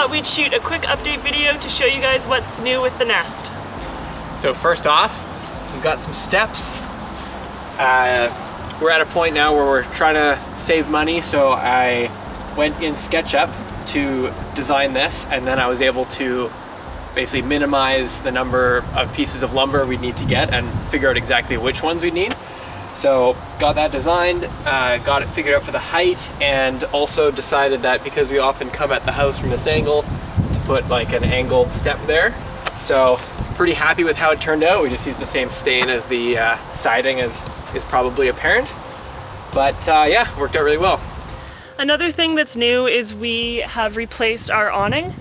thought we'd shoot a quick update video to show you guys what's new with the nest. So first off, we've got some steps. We're at a point now where we're trying to save money, so I went in SketchUp to design this, and then I was able to basically minimize the number of pieces of lumber we need to get and figure out exactly which ones we need. So got that designed, got it figured out for the height, and also decided that because we often come at the house from this angle, to put like an angled step there. So pretty happy with how it turned out. We just used the same stain as the siding, as is probably apparent. But yeah, worked out really well. Another thing that's new is we have replaced our awning.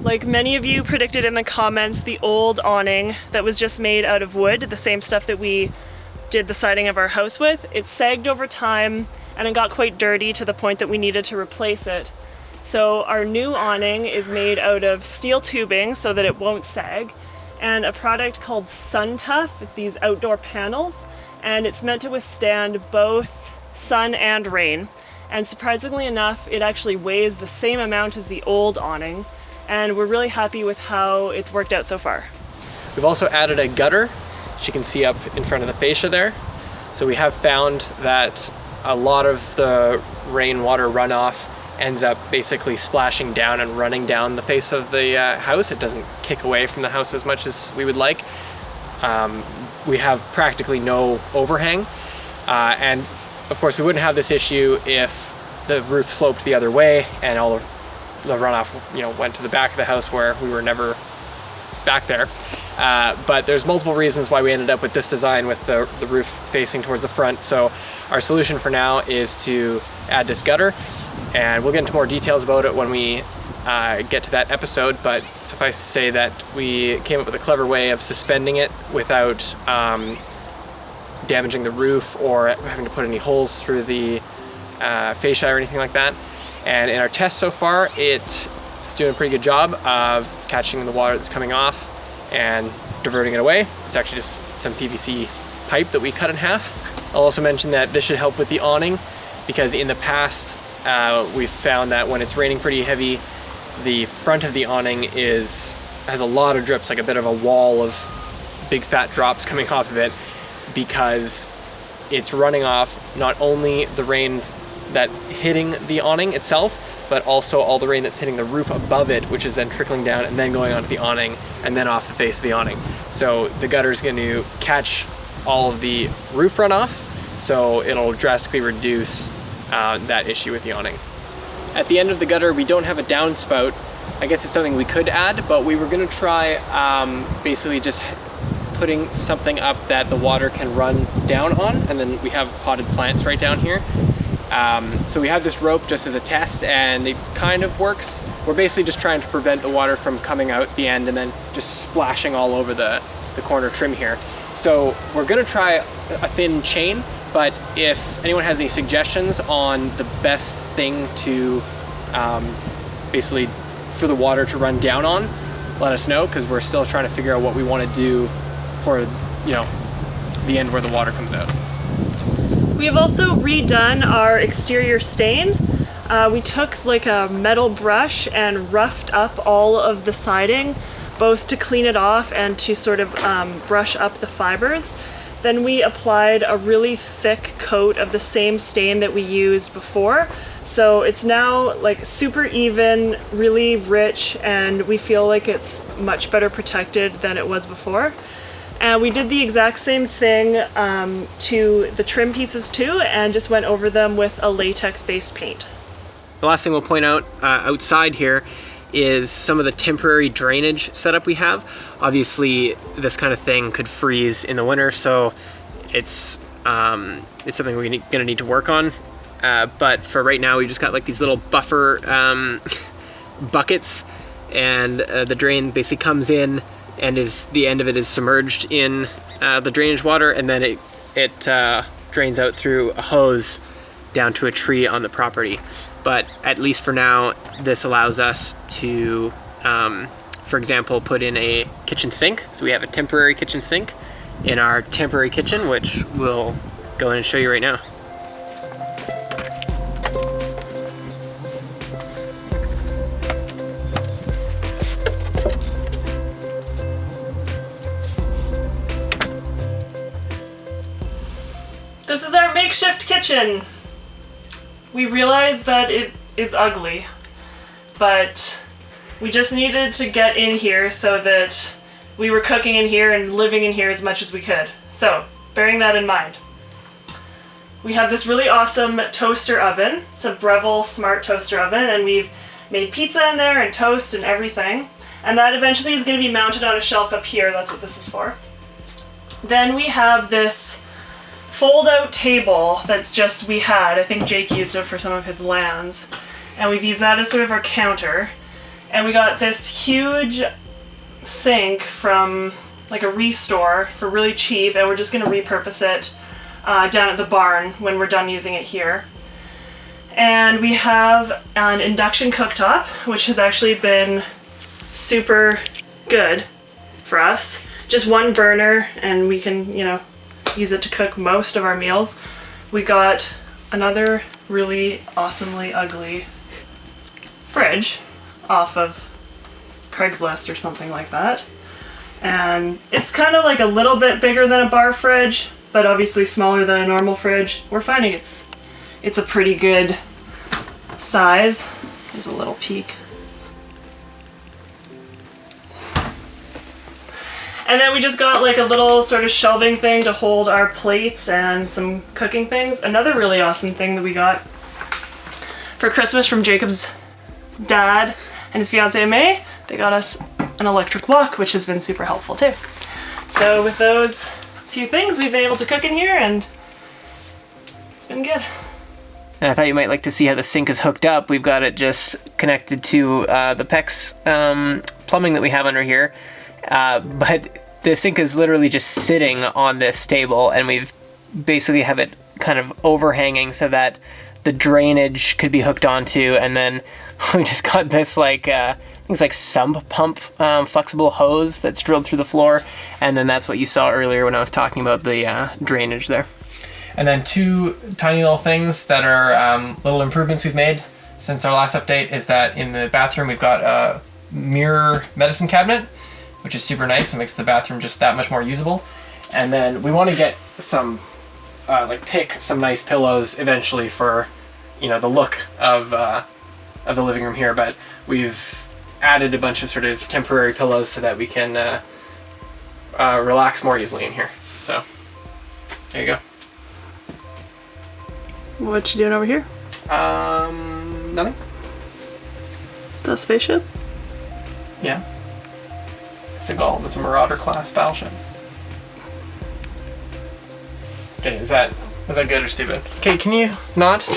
Like many of you predicted in the comments, the old awning that was just made out of wood, the same stuff that we did the siding of our house with, it sagged over time and it got quite dirty to the point that we needed to replace it. So our new awning is made out of steel tubing so that it won't sag, and a product called Sun Tough. It's these outdoor panels, and it's meant to withstand both sun and rain. And surprisingly enough, it actually weighs the same amount as the old awning, and we're really happy with how it's worked out so far. We've also added a gutter, as you can see up in front of the fascia there. So we have found that a lot of the rainwater runoff ends up basically splashing down and running down the face of the house. It doesn't kick away from the house as much as we would like. We have practically no overhang, and of course we wouldn't have this issue if the roof sloped the other way and all the runoff, went to the back of the house where we were never back there. But there's multiple reasons why we ended up with this design with the roof facing towards the front. So our solution for now is to add this gutter, and we'll get into more details about it when we get to that episode. But suffice to say that we came up with a clever way of suspending it without damaging the roof or having to put any holes through the fascia or anything like that. And in our test so far, it's doing a pretty good job of catching the water that's coming off and diverting it away. It's actually just some PVC pipe that we cut in half. I'll also mention that this should help with the awning, because in the past we've found that when it's raining pretty heavy, the front of the awning has a lot of drips, like a bit of a wall of big fat drops coming off of it, because it's running off not only the rains that's hitting the awning itself, but also all the rain that's hitting the roof above it, which is then trickling down and then going onto the awning and then off the face of the awning. So the gutter is going to catch all of the roof runoff, so it'll drastically reduce that issue with the awning. At the end of the gutter, we don't have a downspout. I guess it's something we could add, but we were going to try basically just putting something up that the water can run down on, and then we have potted plants right down here. So we have this rope just as a test, and it kind of works. We're basically just trying to prevent the water from coming out the end and then just splashing all over the corner trim here. So we're gonna try a thin chain, but if anyone has any suggestions on the best thing to basically for the water to run down on, let us know, because we're still trying to figure out what we want to do for the end where the water comes out. We have also redone our exterior stain. We took like a metal brush and roughed up all of the siding, both to clean it off and to sort of brush up the fibers. Then we applied a really thick coat of the same stain that we used before. So it's now like super even, really rich, and we feel like it's much better protected than it was before. And we did the exact same thing to the trim pieces too, and just went over them with a latex-based paint. The last thing we'll point out outside here is some of the temporary drainage setup we have. Obviously, this kind of thing could freeze in the winter, so it's something we're gonna need to work on. But for right now, we just got like these little buffer buckets, and the drain basically comes in, and the end of it is submerged in the drainage water, and then it drains out through a hose down to a tree on the property. But at least for now, this allows us to, for example, put in a kitchen sink. So we have a temporary kitchen sink in our temporary kitchen, which we'll go in and show you right now. makeshift kitchen. We realized that it is ugly, but we just needed to get in here so that we were cooking in here and living in here as much as we could. So, bearing that in mind, we have this really awesome toaster oven. It's a Breville Smart Toaster Oven, and we've made pizza in there and toast and everything. And that eventually is going to be mounted on a shelf up here. That's what this is for. Then we have this fold-out table that's just we had. I think Jake used it for some of his lands. And we've used that as sort of our counter. And we got this huge sink from like a restore for really cheap, and we're just going to repurpose it down at the barn when we're done using it here. And we have an induction cooktop, which has actually been super good for us. Just one burner, and we can, you know, use it to cook most of our meals. We got another really awesomely ugly fridge off of Craigslist or something like that. And it's kind of like a little bit bigger than a bar fridge, but obviously smaller than a normal fridge. We're finding it's a pretty good size. There's a little peek. And then we just got like a little sort of shelving thing to hold our plates and some cooking things. Another really awesome thing that we got for Christmas from Jacob's dad and his fiancée May, they got us an electric wok, which has been super helpful too. So with those few things, we've been able to cook in here, and it's been good. And I thought you might like to see how the sink is hooked up. We've got it just connected to the PEX plumbing that we have under here. But the sink is literally just sitting on this table, and we've basically have it kind of overhanging so that the drainage could be hooked onto, and then we just got this like I think it's like sump pump flexible hose that's drilled through the floor, and then that's what you saw earlier when I was talking about the drainage there. And then two tiny little things that are little improvements we've made since our last update is that in the bathroom we've got a mirror medicine cabinet, which is super nice and makes the bathroom just that much more usable. And then we want to get some, pick some nice pillows eventually for, you know, the look of the living room here. But we've added a bunch of sort of temporary pillows so that we can relax more easily in here. So there you go. What you doing over here? Nothing. The spaceship? Yeah. It's a Golem. It's a Marauder class battleship. Okay, was that good or stupid? Okay, can you not?